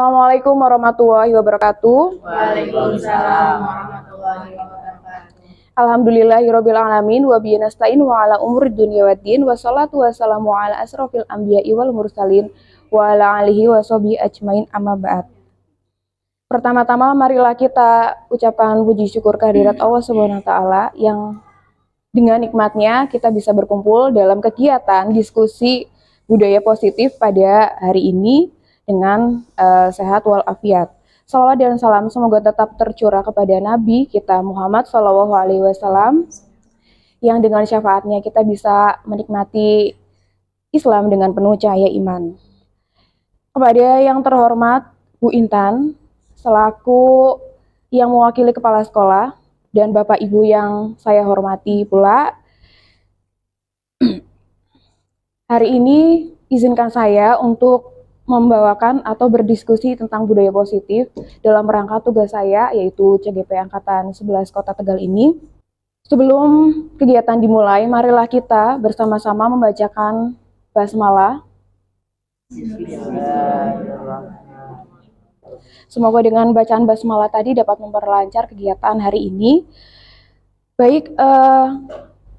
Assalamualaikum warahmatullahi wabarakatuh. Waalaikumsalam warahmatullahi wabarakatuh. Alhamdulillahirabbil alamin wa bihi nasta'in wa ala umuri dunya waddin wassalatu wassalamu ala asrofil anbiya'i wal mursalin wa ala alihi wa sahbihi ajmain amma ba'd. Pertama-tama marilah kita ucapkan puji syukur kehadirat Allah Subhanahu wa taala yang dengan nikmatnya kita bisa berkumpul dalam kegiatan diskusi budaya positif pada hari ini dengan sehat walafiat. Salawat dan salam semoga tetap tercurah kepada Nabi kita Muhammad SAW yang dengan syafaatnya kita bisa menikmati Islam dengan penuh cahaya iman. Kepada yang terhormat Bu Intan selaku yang mewakili kepala sekolah dan Bapak Ibu yang saya hormati pula, hari ini izinkan saya untuk membawakan atau berdiskusi tentang budaya positif dalam rangka tugas saya yaitu CGP Angkatan 11 Kota Tegal ini. Sebelum kegiatan dimulai, marilah kita bersama-sama membacakan basmalah. Semoga dengan bacaan basmalah tadi dapat memperlancar kegiatan hari ini. Baik,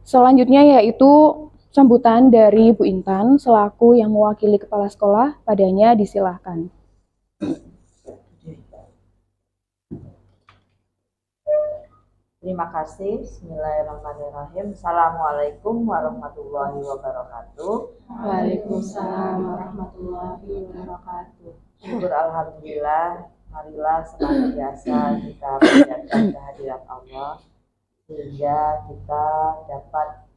selanjutnya yaitu sambutan dari Bu Intan selaku yang mewakili kepala sekolah, padanya disilahkan. Terima kasih. Bismillahirrahmanirrahim. Assalamualaikum warahmatullahi wabarakatuh. Waalaikumsalam warahmatullahi wabarakatuh. Syukur alhamdulillah, marilah senantiasa kita panjatkan kehadirat Allah sehingga kita dapat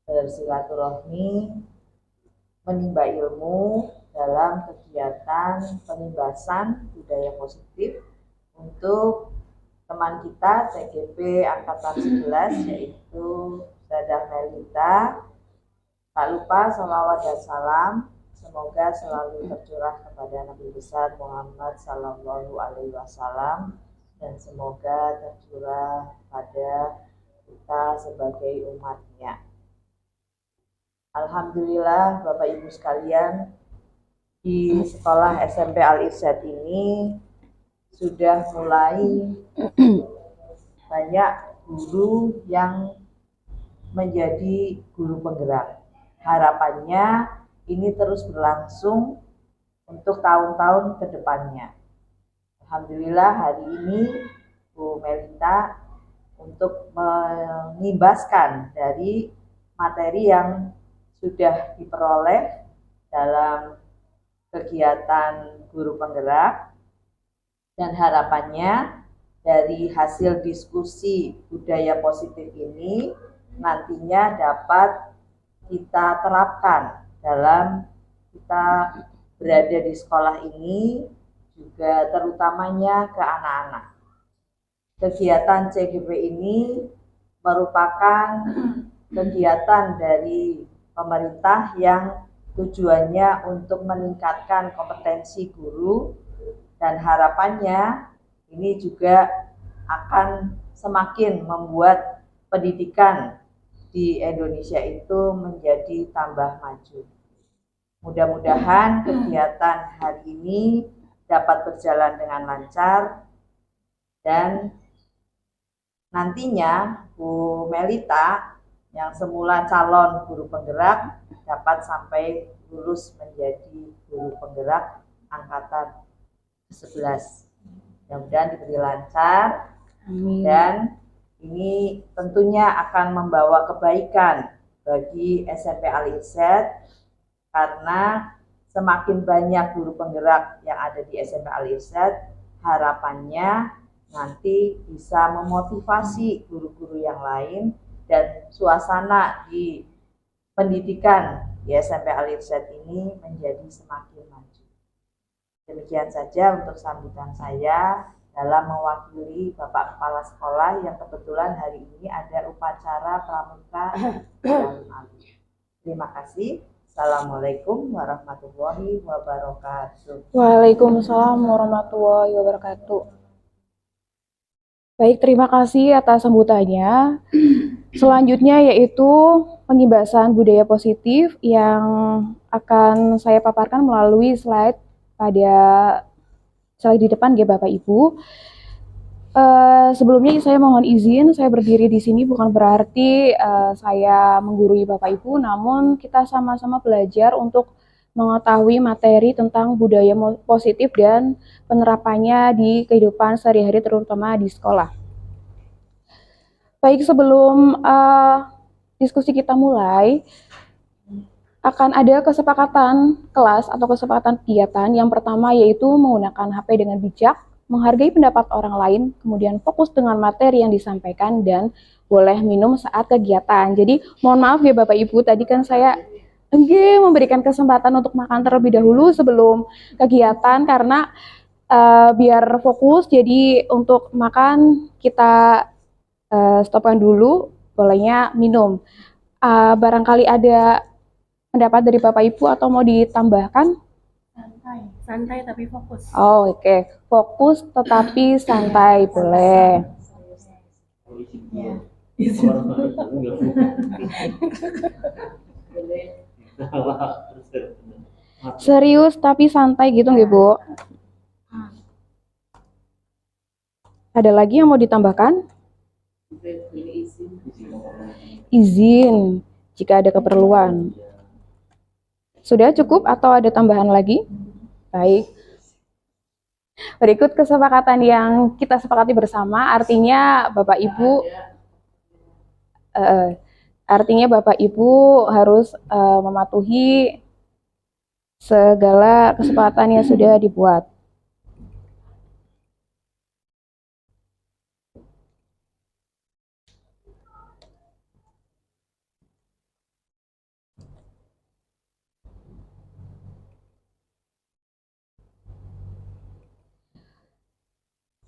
bersilaturahmi, menimba ilmu dalam kegiatan penimbasan budaya positif untuk teman kita CGP Angkatan 11 yaitu Ustadzah Melita. Tak lupa sholawat dan salam semoga selalu tercurah kepada Nabi besar Muhammad Sallallahu Alaihi Wasallam dan semoga tercurah pada kita sebagai umatnya. Alhamdulillah Bapak Ibu sekalian, di sekolah SMP Al-Irsyad ini sudah mulai banyak guru yang menjadi guru penggerak. Harapannya ini terus berlangsung untuk tahun-tahun ke depannya. Alhamdulillah hari ini Bu Melita untuk mengimbaskan dari materi yang sudah diperoleh dalam kegiatan guru penggerak, dan harapannya dari hasil diskusi budaya positif ini nantinya dapat kita terapkan dalam kita berada di sekolah ini, juga terutamanya ke anak-anak. Kegiatan CGP ini merupakan kegiatan dari pemerintah yang tujuannya untuk meningkatkan kompetensi guru, dan harapannya ini juga akan semakin membuat pendidikan di Indonesia itu menjadi tambah maju. Mudah-mudahan kegiatan hari ini dapat berjalan dengan lancar dan nantinya Bu Melita yang semula calon guru penggerak dapat sampai lulus menjadi guru penggerak angkatan 11. Mudah-mudahan diberi lancar. Amin. Dan ini tentunya akan membawa kebaikan bagi SMP Al-Irsyad karena semakin banyak guru penggerak yang ada di SMP Al-Irsyad, harapannya nanti bisa memotivasi guru-guru yang lain dan suasana di pendidikan di SMP Al-Irsyad ini menjadi semakin maju. Demikian saja untuk sambutan saya dalam mewakili Bapak Kepala Sekolah yang kebetulan hari ini ada upacara pramuka Dalam Ali. Terima kasih. Assalamualaikum warahmatullahi wabarakatuh. Waalaikumsalam warahmatullahi wabarakatuh. Baik, terima kasih atas sambutannya. Selanjutnya yaitu pengibasan budaya positif yang akan saya paparkan melalui slide pada Slide di depan ya Bapak Ibu. Sebelumnya saya mohon izin, saya berdiri di sini bukan berarti saya menggurui Bapak Ibu, namun kita sama-sama belajar untuk mengetahui materi tentang budaya positif dan penerapannya di kehidupan sehari-hari terutama di sekolah. Baik, sebelum diskusi kita mulai, akan ada kesepakatan kelas atau kesepakatan kegiatan. Yang pertama yaitu menggunakan HP dengan bijak, menghargai pendapat orang lain, kemudian fokus dengan materi yang disampaikan, dan boleh minum saat kegiatan. Jadi mohon maaf ya Bapak Ibu, tadi kan saya memberikan kesempatan untuk makan terlebih dahulu sebelum kegiatan karena biar fokus. Jadi untuk makan kita stopkan dulu, bolehnya minum. Barangkali ada pendapat dari Bapak Ibu atau mau ditambahkan? Santai tapi fokus. Oh, oke. Fokus tetapi santai, boleh. Ya. Serius tapi santai gitu nggih, Bu? Ada lagi yang mau ditambahkan? Izin jika ada keperluan. Sudah cukup atau ada tambahan lagi? Baik. Berikut kesepakatan yang kita sepakati bersama, artinya Bapak Ibu harus mematuhi segala kesepakatan yang sudah dibuat.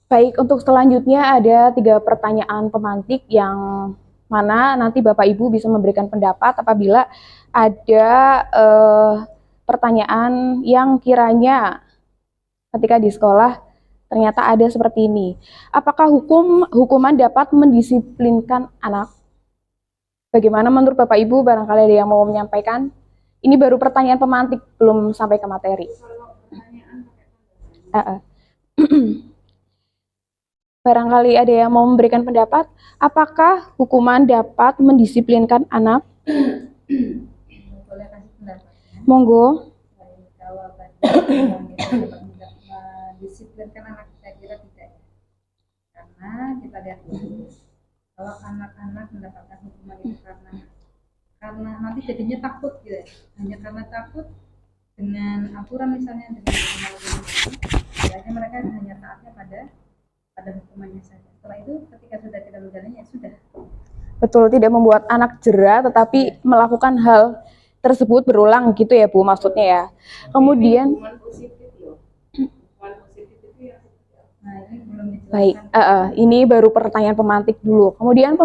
Baik, untuk selanjutnya ada 3 pertanyaan pemantik yang mana nanti Bapak Ibu bisa memberikan pendapat apabila ada pertanyaan yang kiranya ketika di sekolah ternyata ada seperti ini. Apakah hukuman dapat mendisiplinkan anak? Bagaimana menurut Bapak Ibu? Barangkali ada yang mau menyampaikan? Ini baru pertanyaan pemantik, belum sampai ke materi. Barangkali ada yang mau memberikan pendapat, apakah hukuman dapat mendisiplinkan anak? Boleh kasih pendapat? Monggo. Jawabannya mendisiplinkan anak, saya kira tidak. Karena kita lihat dulu, kalau anak-anak mendapatkan hukuman itu karena nanti jadinya takut gitu ya. Hanya karena takut dengan aturan misalnya, dengan biasanya mereka hanya taatnya pada hukumannya saja. Setelah itu ketika sudah tidak menjalannya, ya sudah. Betul, tidak membuat anak jera tetapi melakukan hal tersebut berulang gitu ya Bu, maksudnya ya. Kemudian baik, ini baru pertanyaan pemantik dulu. Kemudian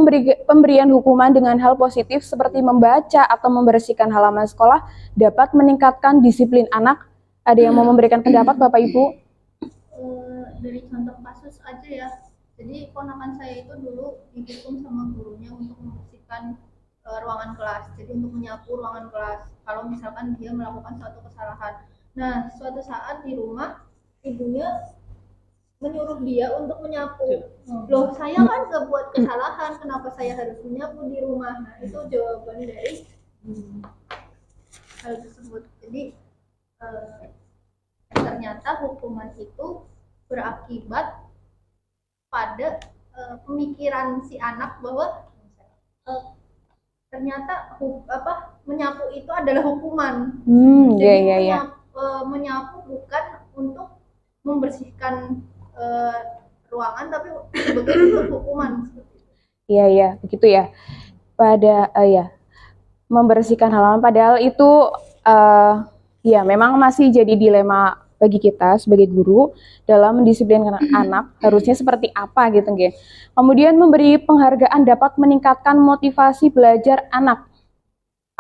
pemberian hukuman dengan hal positif seperti membaca atau membersihkan halaman sekolah dapat meningkatkan disiplin anak. Ada yang mau memberikan pendapat Bapak Ibu? Dari contoh kasus aja ya. Jadi ponakan saya itu dulu dihukum sama gurunya untuk membersihkan ruangan kelas. Jadi untuk menyapu ruangan kelas kalau misalkan dia melakukan suatu kesalahan. Nah, suatu saat di rumah ibunya menyuruh dia untuk menyapu. Loh, saya kan gak buat kesalahan, kenapa saya harus menyapu di rumah? Nah, itu jawaban dari hal tersebut. Jadi ternyata hukuman itu berakibat pada pemikiran si anak bahwa ternyata menyapu itu adalah hukuman. Jadi menyapu bukan untuk membersihkan ruangan, tapi sebagai hukuman. Iya, begitu ya. Membersihkan halaman, padahal itu ya memang masih jadi dilema bagi kita sebagai guru dalam mendisiplinkan anak harusnya seperti apa gitu nggih. Kemudian memberi penghargaan dapat meningkatkan motivasi belajar anak.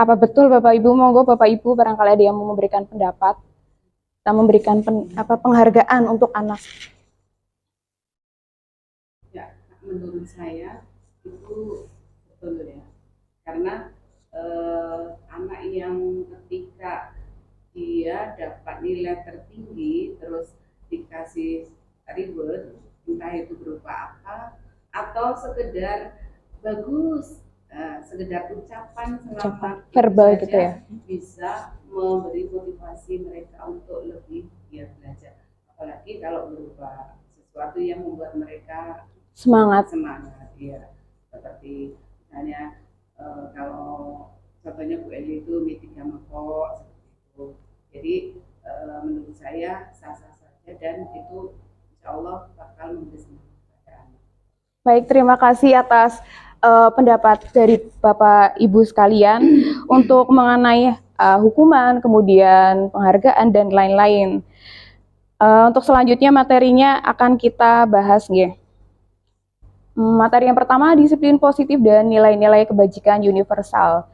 Apa betul Bapak Ibu? Monggo Bapak Ibu barangkali ada yang mau memberikan pendapat dan memberikan penghargaan untuk anak. Ya, menurut saya itu betul ya. Karena anak yang ketika dia dapat nilai tertinggi terus dikasih reward, entah itu berupa apa, atau sekedar bagus, sekedar ucapan selamat verbal saja gitu ya. bisa memberi motivasi mereka untuk lebih giat belajar. Apalagi kalau berupa sesuatu yang membuat mereka Semangat. ya. Seperti misalnya kalau contohnya Bu Eli itu meeting mako seperti itu. Jadi menurut saya sah-sah saja dan itu insya Allah bakal memberi semangat pada anak. Baik, terima kasih atas pendapat dari Bapak Ibu sekalian untuk mengenai hukuman, kemudian penghargaan dan lain-lain. Untuk selanjutnya materinya akan kita bahas nggih. Materi yang pertama disiplin positif dan nilai-nilai kebajikan universal.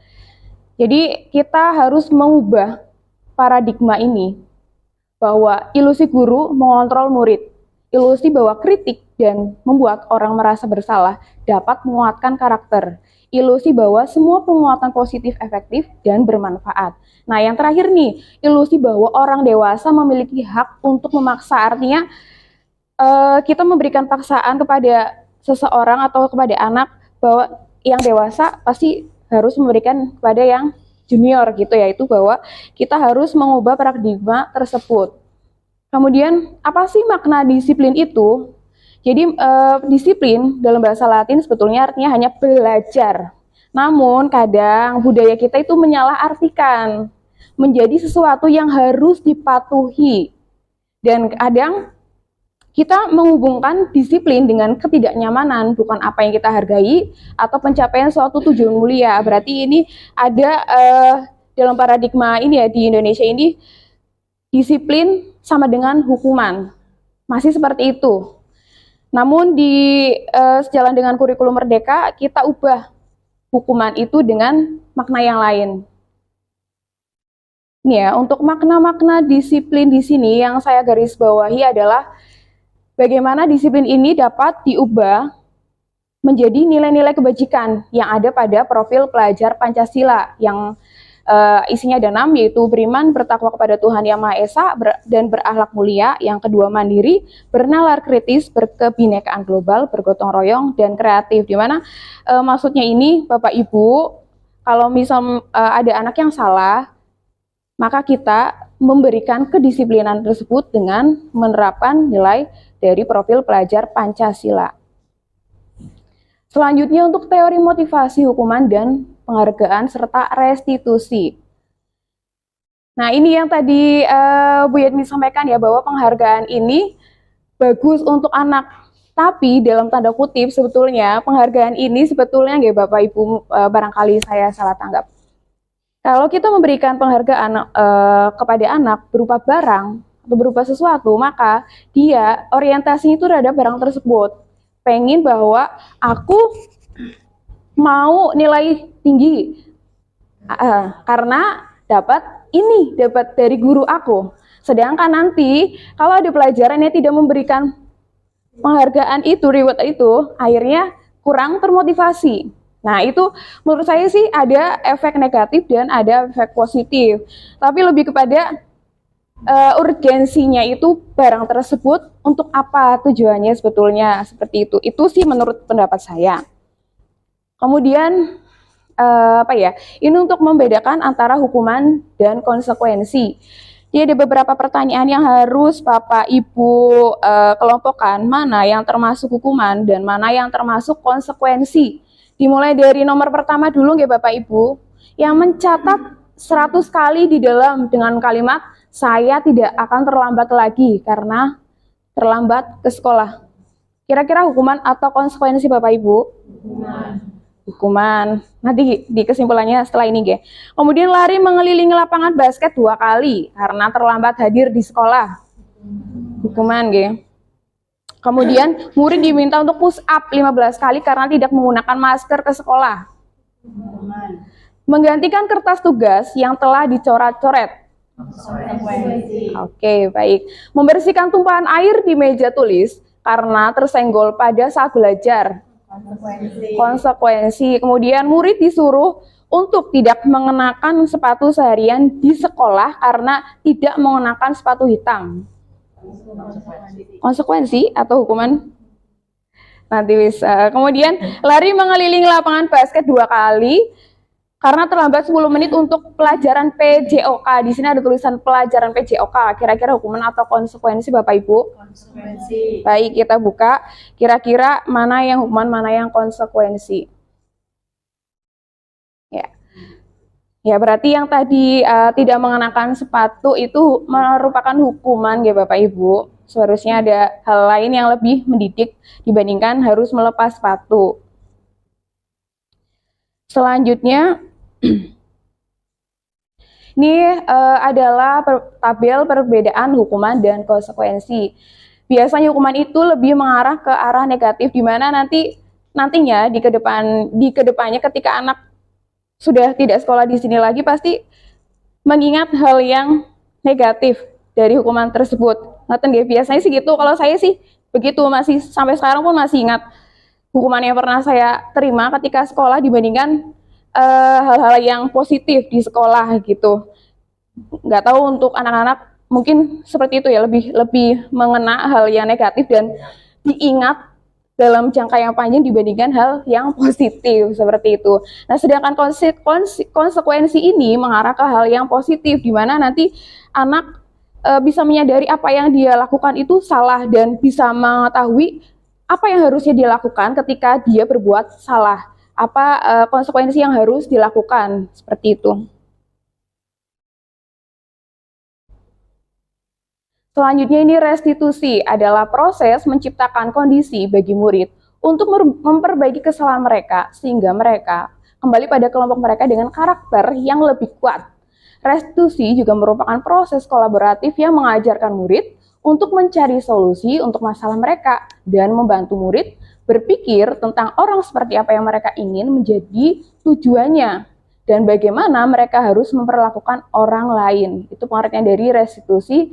Jadi kita harus mengubah paradigma ini bahwa ilusi guru mengontrol murid, ilusi bahwa kritik dan membuat orang merasa bersalah dapat menguatkan karakter, ilusi bahwa semua penguatan positif efektif dan bermanfaat. Nah, yang terakhir nih, ilusi bahwa orang dewasa memiliki hak untuk memaksa, artinya kita memberikan paksaan kepada seseorang atau kepada anak bahwa yang dewasa pasti harus memberikan kepada yang junior gitu ya, itu bahwa kita harus mengubah paradigma tersebut. Kemudian apa sih makna disiplin itu? Jadi disiplin dalam bahasa Latin sebetulnya artinya hanya belajar. Namun kadang budaya kita itu menyalahartikan menjadi sesuatu yang harus dipatuhi. Dan kadang kita menghubungkan disiplin dengan ketidaknyamanan, bukan apa yang kita hargai atau pencapaian suatu tujuan mulia. Berarti ini ada dalam paradigma ini ya di Indonesia ini disiplin sama dengan hukuman. Masih seperti itu. Namun di sejalan dengan kurikulum Merdeka kita ubah hukuman itu dengan makna yang lain. Nih ya, untuk makna-makna disiplin di sini yang saya garis bawahi adalah bagaimana disiplin ini dapat diubah menjadi nilai-nilai kebajikan yang ada pada profil pelajar Pancasila yang isinya ada 6, yaitu beriman, bertakwa kepada Tuhan Yang Maha Esa, dan berakhlak mulia. Yang kedua mandiri, bernalar kritis, berkebinekaan global, bergotong royong, dan kreatif. Dimana maksudnya ini Bapak Ibu, kalau misal ada anak yang salah, maka kita memberikan kedisiplinan tersebut dengan menerapkan nilai dari profil pelajar Pancasila. Selanjutnya untuk teori motivasi hukuman dan penghargaan serta restitusi. Nah, ini yang tadi Bu Yadmi sampaikan ya, bahwa penghargaan ini bagus untuk anak. Tapi dalam tanda kutip sebetulnya penghargaan ini sebetulnya nggak Bapak Ibu, barangkali saya salah tanggap. Kalau kita memberikan penghargaan kepada anak berupa barang atau berupa sesuatu, maka dia orientasinya itu terhadap barang tersebut. Pengen bahwa aku mau nilai tinggi karena dapat dari guru aku. Sedangkan nanti kalau ada pelajaran yang tidak memberikan penghargaan itu, reward itu, akhirnya kurang termotivasi. Nah, itu menurut saya sih ada efek negatif dan ada efek positif. Tapi lebih kepada urgensinya itu barang tersebut untuk apa tujuannya sebetulnya, seperti itu. Itu sih menurut pendapat saya. Kemudian ini untuk membedakan antara hukuman dan konsekuensi. Jadi ada beberapa pertanyaan yang harus Bapak Ibu kelompokkan, mana yang termasuk hukuman dan mana yang termasuk konsekuensi. Dimulai dari nomor pertama dulu ya Bapak Ibu, yang mencatat 100 kali di dalam dengan kalimat saya tidak akan terlambat lagi karena terlambat ke sekolah. Kira-kira hukuman atau konsekuensi Bapak Ibu? Hukuman. Nanti di kesimpulannya setelah ini, Ge. Kemudian lari mengelilingi lapangan basket 2 kali karena terlambat hadir di sekolah. Hukuman, Ge. Kemudian murid diminta untuk push up 15 kali karena tidak menggunakan masker ke sekolah. Menggantikan kertas tugas yang telah dicoret-coret. Oke, baik. Membersihkan tumpahan air di meja tulis karena tersenggol pada saat belajar. Konsekuensi. Kemudian murid disuruh untuk tidak mengenakan sepatu seharian di sekolah karena tidak mengenakan sepatu hitam. Konsekuensi atau hukuman? Nanti bisa. Kemudian lari mengelilingi lapangan basket 2 kali karena terlambat 10 menit untuk pelajaran PJOK. Di sini ada tulisan pelajaran PJOK. Kira-kira hukuman atau konsekuensi Bapak Ibu? Konsekuensi. Baik, kita buka. Kira-kira mana yang hukuman, mana yang konsekuensi? Ya. Ya, berarti yang tadi tidak mengenakan sepatu itu merupakan hukuman ya Bapak Ibu. Seharusnya ada hal lain yang lebih mendidik dibandingkan harus melepas sepatu. Selanjutnya, ini adalah tabel perbedaan hukuman dan konsekuensi. Biasanya hukuman itu lebih mengarah ke arah negatif, di mana nantinya di kedepannya ketika anak sudah tidak sekolah di sini lagi pasti mengingat hal yang negatif dari hukuman tersebut. Ngaten nggih, biasanya sih gitu. Kalau saya sih begitu, masih sampai sekarang pun masih ingat hukuman yang pernah saya terima ketika sekolah dibandingkan hal-hal yang positif di sekolah gitu. Nggak tahu untuk anak-anak mungkin seperti itu ya, lebih mengena hal yang negatif dan diingat dalam jangka yang panjang dibandingkan hal yang positif seperti itu. Nah, sedangkan konsekuensi ini mengarah ke hal yang positif, di mana nanti anak bisa menyadari apa yang dia lakukan itu salah dan bisa mengetahui apa yang harusnya dia lakukan ketika dia berbuat salah. Apa konsekuensi yang harus dilakukan, seperti itu. Selanjutnya ini restitusi adalah proses menciptakan kondisi bagi murid untuk memperbaiki kesalahan mereka sehingga mereka kembali pada kelompok mereka dengan karakter yang lebih kuat. Restitusi juga merupakan proses kolaboratif yang mengajarkan murid untuk mencari solusi untuk masalah mereka dan membantu murid berpikir tentang orang seperti apa yang mereka ingin menjadi tujuannya dan bagaimana mereka harus memperlakukan orang lain. Itu pengertian dari restitusi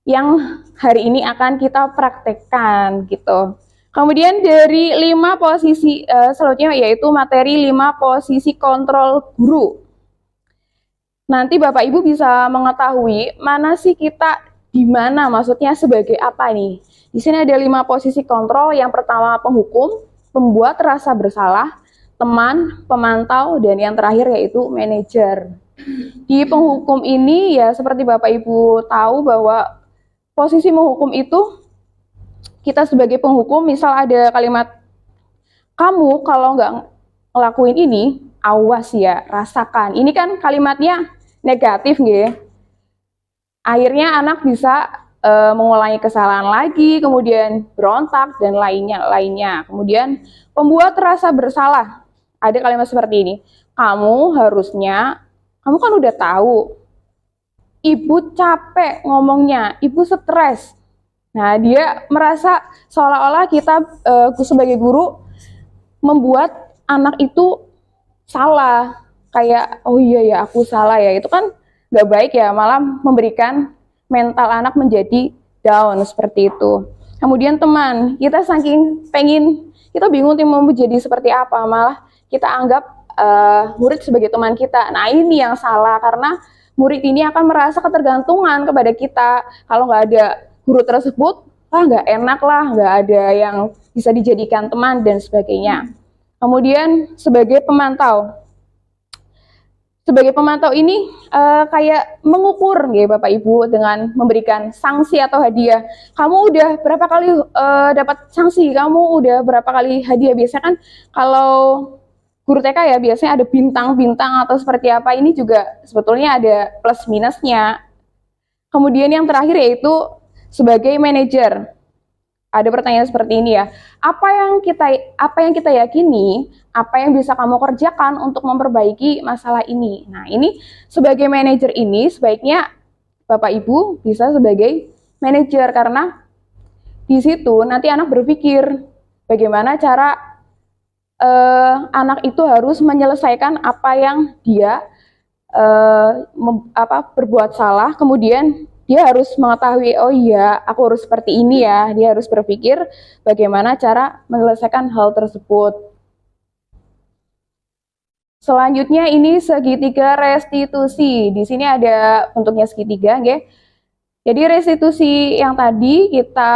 yang hari ini akan kita praktekkan gitu. Kemudian dari 5 posisi selanjutnya yaitu materi 5 posisi kontrol guru. Nanti Bapak Ibu bisa mengetahui mana sih kita di mana, maksudnya sebagai apa nih. Di sini ada 5 posisi kontrol. Yang pertama penghukum, pembuat rasa bersalah, teman, pemantau, dan yang terakhir yaitu manajer. Di penghukum ini ya seperti Bapak Ibu tahu bahwa posisi menghukum itu kita sebagai penghukum, misal ada kalimat kamu kalau nggak ngelakuin ini, awas ya, rasakan. Ini kan kalimatnya negatif nggih. Akhirnya anak bisa mengulangi kesalahan lagi, kemudian berontak dan lainnya. Kemudian pembuat rasa bersalah. Ada kalimat seperti ini. Kamu kan udah tahu. Ibu capek ngomongnya, ibu stres. Nah, dia merasa seolah-olah kita sebagai guru membuat anak itu salah. Kayak, oh iya ya aku salah ya. Itu kan nggak baik ya, malah memberikan mental anak menjadi down seperti itu. Kemudian teman, kita kita bingung mau menjadi seperti apa, malah kita anggap murid sebagai teman kita. Nah ini yang salah, karena murid ini akan merasa ketergantungan kepada kita. Kalau nggak ada guru tersebut, nggak enak lah, nggak ada yang bisa dijadikan teman dan sebagainya. Kemudian sebagai pemantau. Sebagai pemantau ini kayak mengukur ya Bapak Ibu dengan memberikan sanksi atau hadiah. Kamu udah berapa kali dapat sanksi? Kamu udah berapa kali hadiah? Biasanya kan kalau guru TK ya biasanya ada bintang-bintang atau seperti apa. Ini juga sebetulnya ada plus minusnya. Kemudian yang terakhir yaitu sebagai manajer. Ada pertanyaan seperti ini ya. Apa yang kita yakini, apa yang bisa kamu kerjakan untuk memperbaiki masalah ini? Nah, ini sebagai manajer ini sebaiknya Bapak Ibu bisa sebagai manajer, karena di situ nanti anak berpikir bagaimana cara anak itu harus menyelesaikan apa yang dia berbuat salah, kemudian dia harus mengetahui, oh iya, aku harus seperti ini ya. Dia harus berpikir bagaimana cara menyelesaikan hal tersebut. Selanjutnya ini segitiga restitusi. Di sini ada bentuknya segitiga, nggih. Jadi restitusi yang tadi kita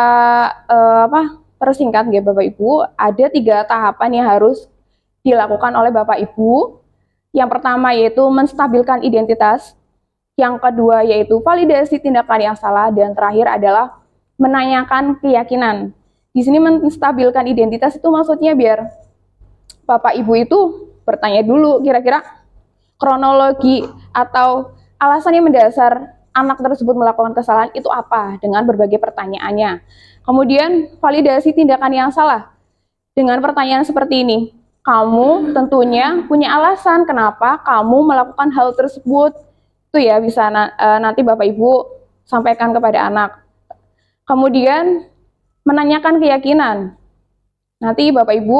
persingkat ya Bapak Ibu, ada 3 tahapan yang harus dilakukan oleh Bapak Ibu. Yang pertama yaitu menstabilkan identitas, yang kedua yaitu validasi tindakan yang salah, dan terakhir adalah menanyakan keyakinan. Di sini menstabilkan identitas itu maksudnya biar Bapak Ibu itu bertanya dulu kira-kira kronologi atau alasan yang mendasar anak tersebut melakukan kesalahan itu apa dengan berbagai pertanyaannya. Kemudian validasi tindakan yang salah dengan pertanyaan seperti ini. Kamu tentunya punya alasan kenapa kamu melakukan hal tersebut. Itu ya bisa nanti Bapak Ibu sampaikan kepada anak. Kemudian menanyakan keyakinan. Nanti Bapak Ibu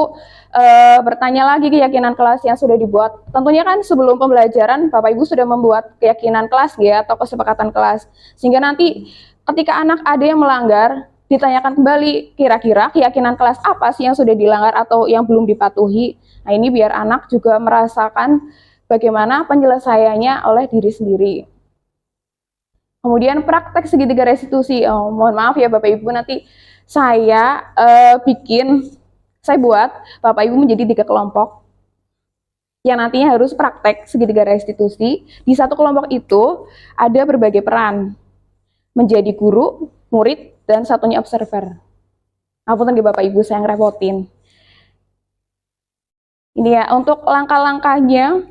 bertanya lagi keyakinan kelas yang sudah dibuat. Tentunya kan sebelum pembelajaran Bapak Ibu sudah membuat keyakinan kelas ya atau kesepakatan kelas. Sehingga nanti ketika anak ada yang melanggar, ditanyakan kembali kira-kira keyakinan kelas apa sih yang sudah dilanggar atau yang belum dipatuhi. Nah ini biar anak juga merasakan bagaimana penyelesaiannya oleh diri sendiri. Kemudian praktek segitiga restitusi. Mohon maaf ya Bapak Ibu, nanti saya buat Bapak Ibu menjadi 3 kelompok yang nantinya harus praktek segitiga restitusi. Di satu kelompok itu ada berbagai peran, menjadi guru, murid, dan satunya observer. Apunten di Bapak Ibu, saya ngerepotin. Ini ya, untuk langkah-langkahnya,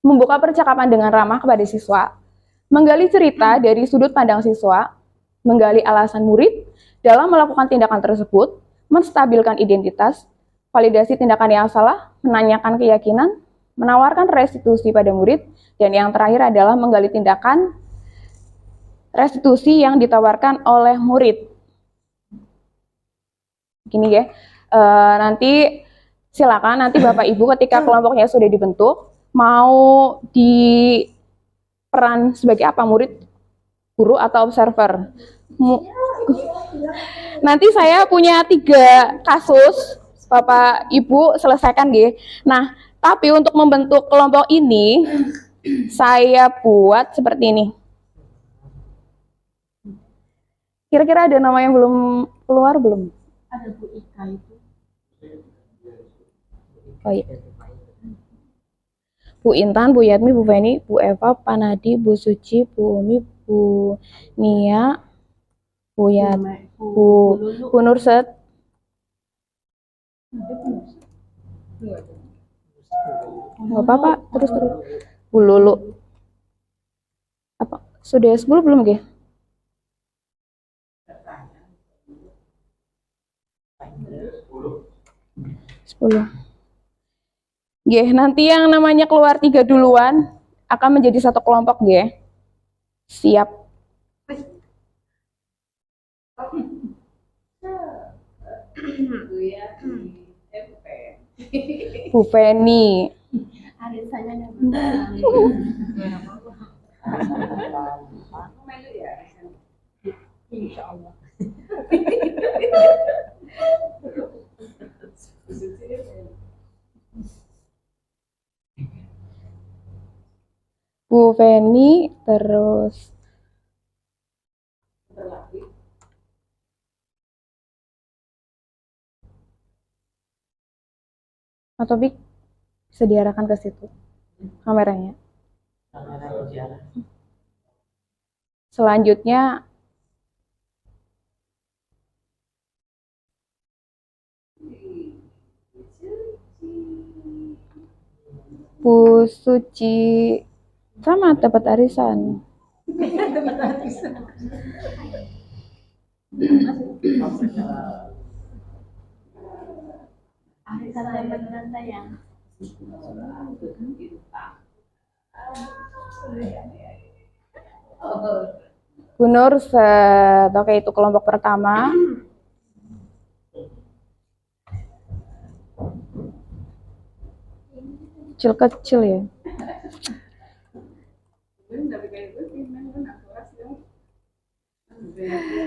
membuka percakapan dengan ramah kepada siswa, menggali cerita dari sudut pandang siswa, menggali alasan murid dalam melakukan tindakan tersebut, menstabilkan identitas, validasi tindakan yang salah, menanyakan keyakinan, menawarkan restitusi pada murid, dan yang terakhir adalah menggali tindakan restitusi yang ditawarkan oleh murid. Gini ya, nanti silakan nanti Bapak Ibu ketika kelompoknya sudah dibentuk, mau di peran sebagai apa, murid, guru, atau observer. Nanti saya punya 3 kasus, Bapak Ibu selesaikan ya. Nah, tapi untuk membentuk kelompok ini, saya buat seperti ini. Kira-kira ada nama yang belum keluar belum? Ada Bu Ika itu. Oh iya. Bu Intan, Bu Yatmi, Bu Feni, Bu Eva, Pak Nadi, Bu Suci, Bu Umi, Bu Nia, Bu Yat, Bu Nurset, nggak apa-apa, terus Bu Lulu. Apa sudah 10 belum ya? 10. Nggih, nanti yang namanya keluar 3 duluan akan menjadi satu kelompok nggih. Siap. Bu Feni. Arisannya Insya Allah. Bu Feni, terus atau Bik bisa diarahkan ke situ kameranya. Selanjutnya Bu Suci sama dapat arisan. Arisan tante yang Bu Nur, oke itu kelompok pertama. Kecil-kecil ya.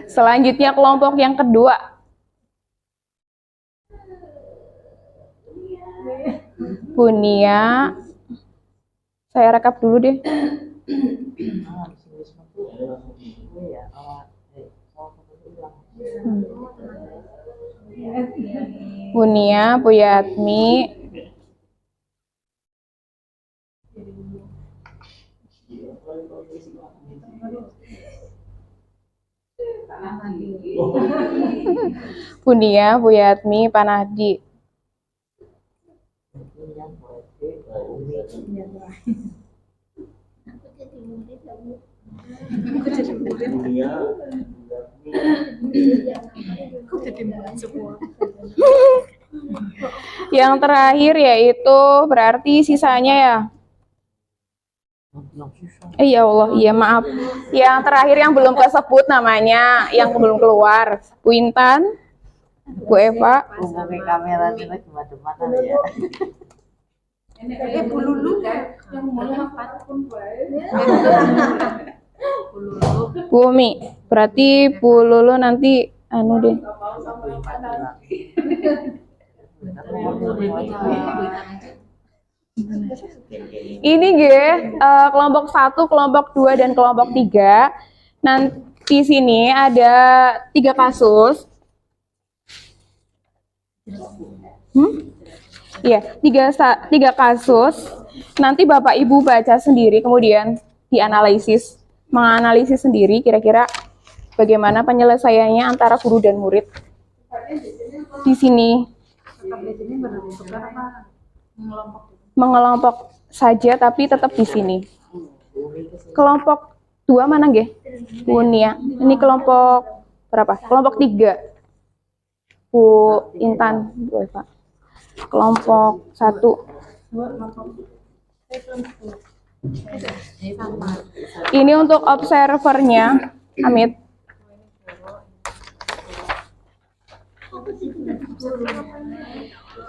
Selanjutnya kelompok yang kedua. Bu Nia. Saya rekap dulu deh. Bunia, Buyatmi, Bunia, Buyatmi, Panahdi. Aku jadi murid ya, Bu. Yang terakhir yaitu berarti sisanya ya. Ya Allah, iya maaf. Yang terakhir yang belum kesebut namanya, yang belum keluar. Bu Intan, Bu Eva. Hubungi kamera dulu gimana ya. Bu Lulu kan yang ngomong apa pun Bu Umi. Berarti Bu Lulu nanti anu deh. Ini kelompok 1, kelompok 2 dan kelompok 3. Nanti di sini ada 3 kasus. Iya, 3 kasus. Nanti Bapak Ibu baca sendiri, kemudian dianalisis, menganalisis sendiri kira-kira bagaimana penyelesaiannya antara guru dan murid. Di sini mengelompok saja, tapi tetap di sini. Kelompok 2 mana nggih? Bunia. Ini kelompok berapa? Kelompok 3. Bu Intan, Bu Eva. Kelompok 1. Ini untuk observernya, Amit.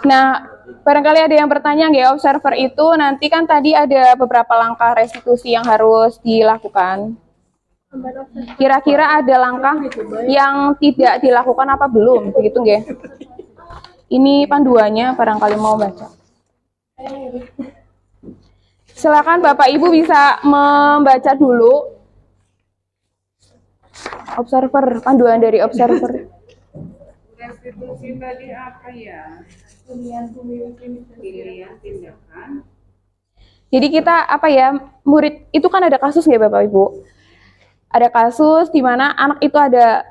Nah, barangkali ada yang bertanya nggak, observer itu nanti kan tadi ada beberapa langkah restitusi yang harus dilakukan. Kira-kira ada langkah yang tidak dilakukan apa belum, begitu nggak? Ini panduannya, barangkali mau baca. Silakan Bapak Ibu bisa membaca dulu. Observer, panduan dari observer. Restitusi tadi apa ya? Pilihan tindakan. Jadi kita murid itu kan ada kasus nggak Bapak Ibu? Ada kasus di mana anak itu ada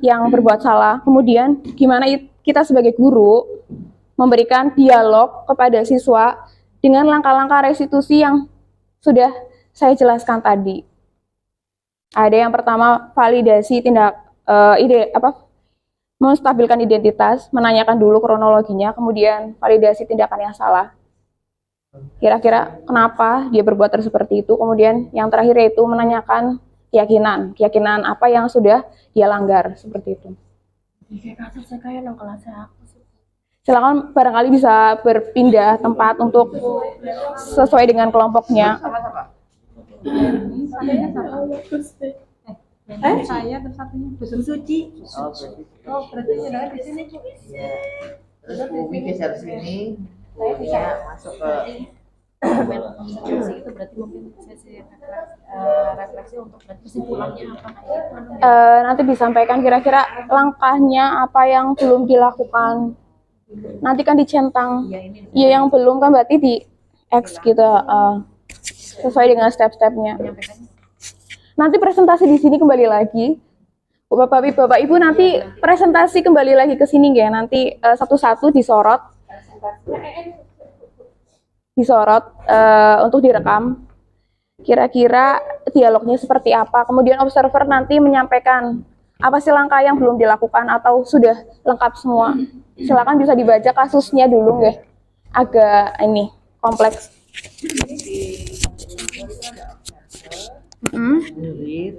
yang berbuat salah, kemudian gimana kita sebagai guru memberikan dialog kepada siswa dengan langkah-langkah restitusi yang sudah saya jelaskan tadi. Ada yang pertama validasi menstabilkan identitas, menanyakan dulu kronologinya, kemudian validasi tindakan yang salah. Kira-kira kenapa dia berbuat seperti itu, kemudian yang terakhir yaitu menanyakan keyakinan apa yang sudah dia langgar, seperti itu. Silakan barangkali bisa berpindah tempat untuk sesuai dengan kelompoknya. saya terus satunya Bu Suci. Oh, berarti saudara di sini, Bu. Iya. Terus Bumi geser sini, Buminya masuk ke itu berarti mungkin sesi refleksi untuk kesimpulannya apa Nanti disampaikan kira-kira langkahnya apa yang belum dilakukan. Nanti kan dicentang. Iya, yang belum kan berarti di X gitu, sesuai dengan step-stepnya. Nanti presentasi di sini kembali lagi. Bapak Ibu nanti presentasi kembali lagi ke sini ya. Nanti satu-satu disorot untuk direkam. Kira-kira dialognya seperti apa. Kemudian observer nanti menyampaikan apa sih langkah yang belum dilakukan atau sudah lengkap semua. Silakan bisa dibaca kasusnya dulu ya. Agak kompleks. murid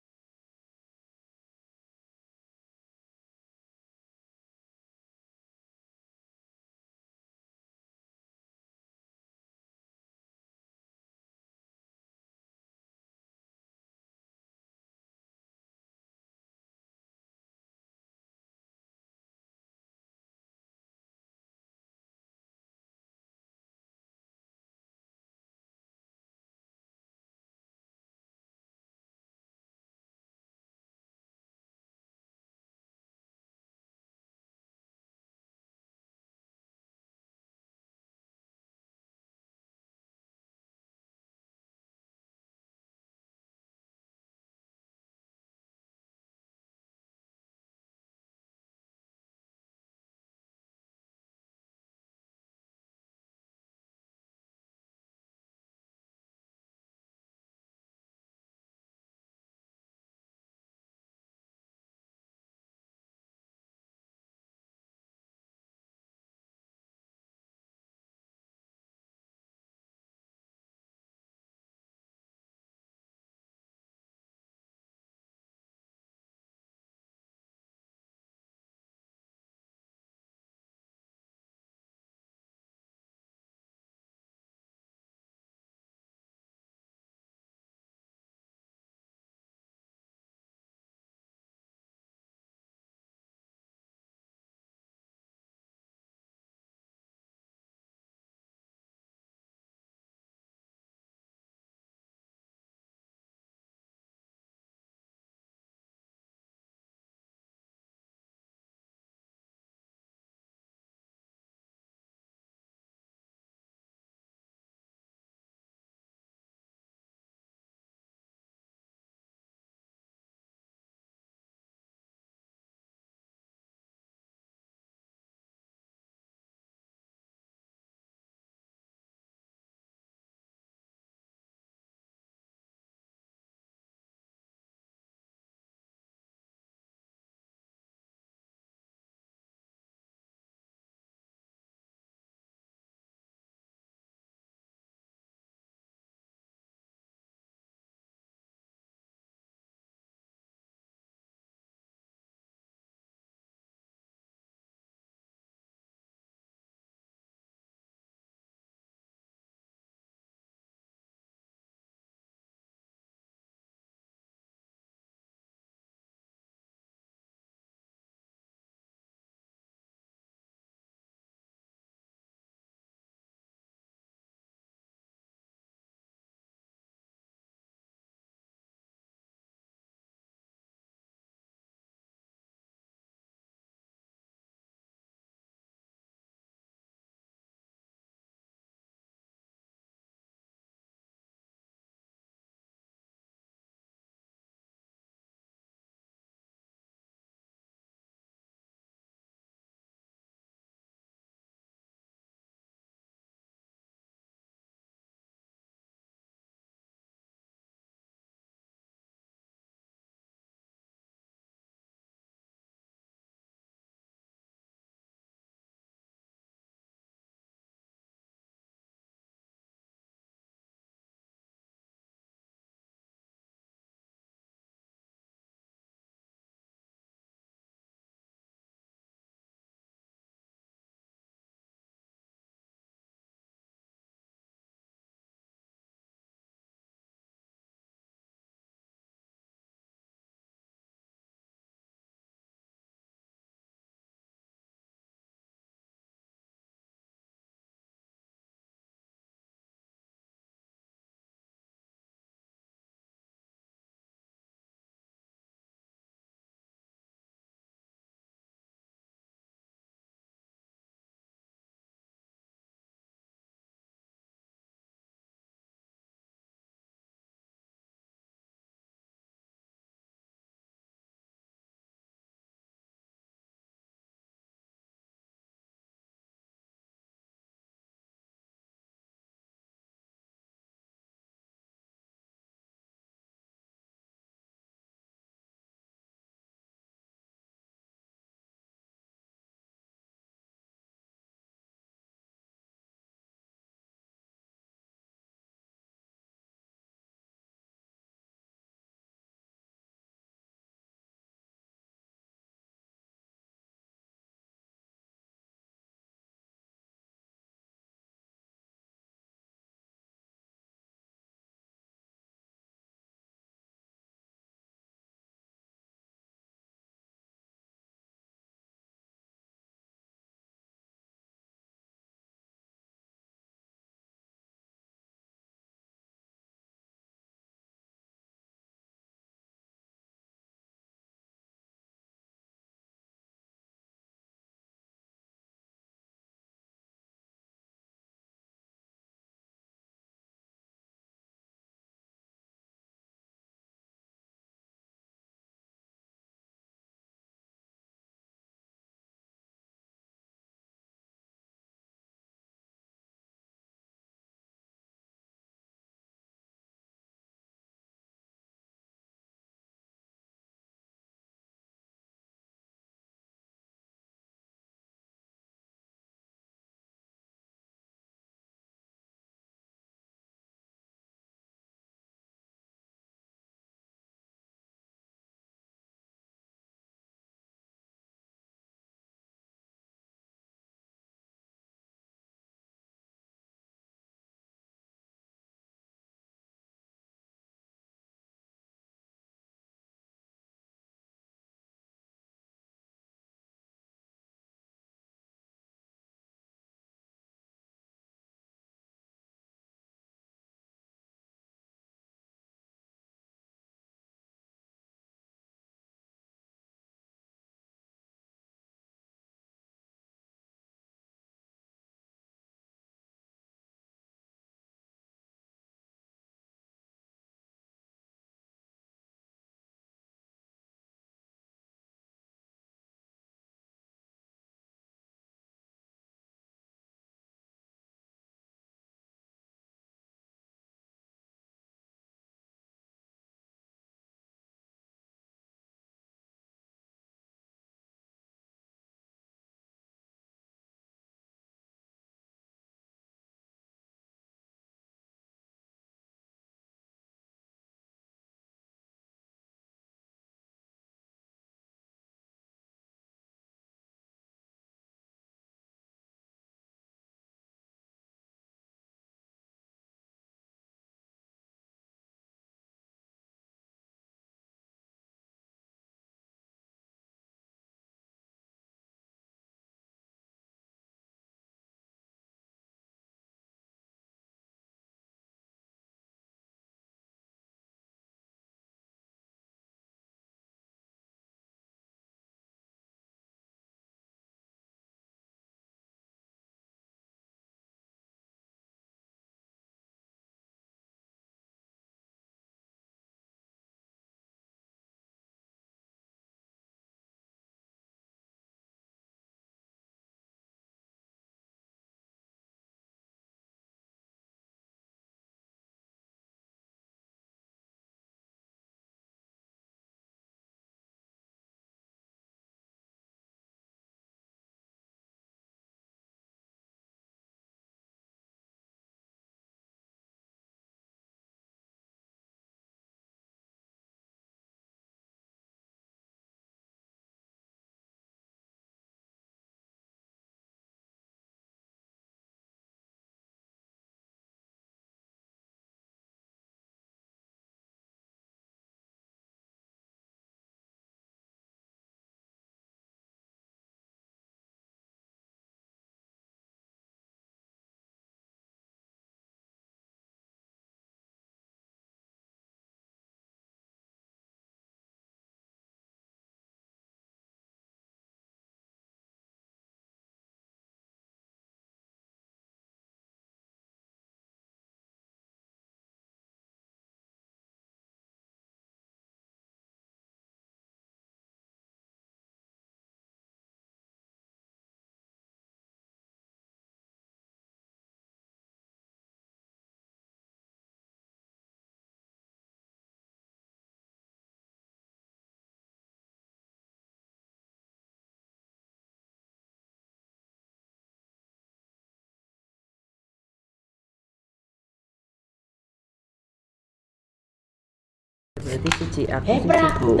Berarti siji aku siji Bu.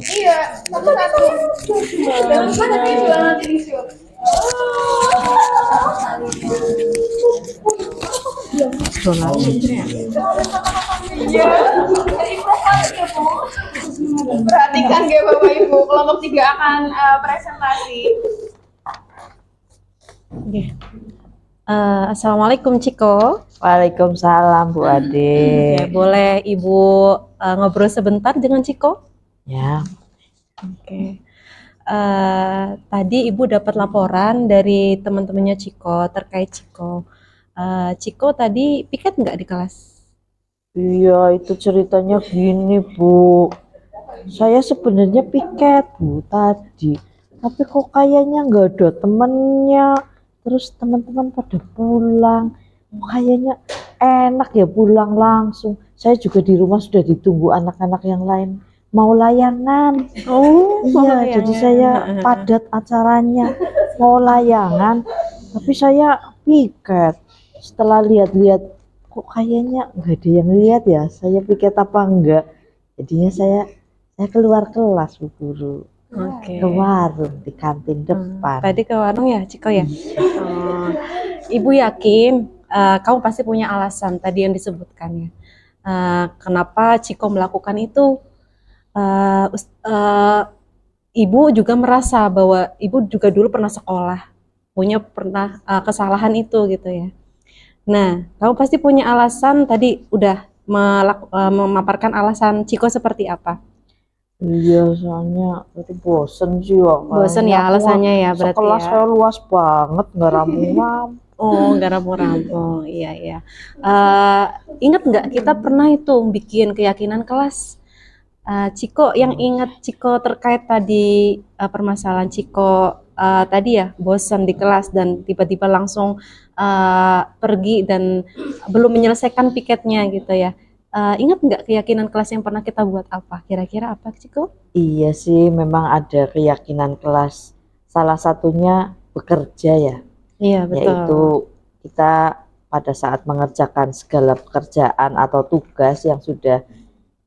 Iya, satu-satu. Jangan lupa nanti jualan nanti di shoot. Perhatikan ya Bapak Ibu, kelompok 3 akan presentasi. Assalamualaikum Ciko. Waalaikumsalam Bu Ade. Ya, boleh Ibu ngobrol sebentar dengan Ciko? Ya, Oke. Tadi Ibu dapat laporan dari teman-temannya Ciko terkait Ciko. Ciko tadi piket nggak di kelas? iya itu ceritanya gini Bu. Saya sebenarnya piket Bu tadi, tapi kok kayaknya nggak ada temennya. Terus teman-teman pada pulang, kok kayaknya enak ya pulang langsung. Saya juga di rumah sudah ditunggu anak-anak yang lain mau layangan. Oh, Iya, jadi saya padat acaranya mau layangan, tapi saya piket. Setelah lihat-lihat, kok kayaknya nggak ada yang lihat ya, saya piket apa enggak. Jadinya saya keluar kelas Bu Guru, Oke. ke warung di kantin depan. Tadi ke warung ya Ciko ya? Oh, Ibu yakin kamu pasti punya alasan tadi yang disebutkan ya. Kenapa Ciko melakukan itu? Ibu juga merasa bahwa Ibu juga dulu pernah sekolah, pernah kesalahan itu gitu ya. Nah, kamu pasti punya alasan tadi udah memaparkan alasan Ciko seperti apa? Iya, soalnya itu bosen sih ya. Bosen ya alasannya ya berarti Sekelas ya. saya luas banget, nggak rampung-rampung. Oh, nggak rampung-rampung. Iya, iya. Ingat nggak kita pernah itu bikin keyakinan kelas? Ciko, yang ingat Ciko terkait tadi permasalahan Ciko tadi ya, bosan di kelas dan tiba-tiba langsung pergi dan belum menyelesaikan piketnya gitu ya. Ingat nggak keyakinan kelas yang pernah kita buat apa? Kira-kira apa Ciko? Iya sih, memang ada keyakinan kelas. Salah satunya bekerja ya, Iya, betul. yaitu kita pada saat mengerjakan segala pekerjaan atau tugas yang sudah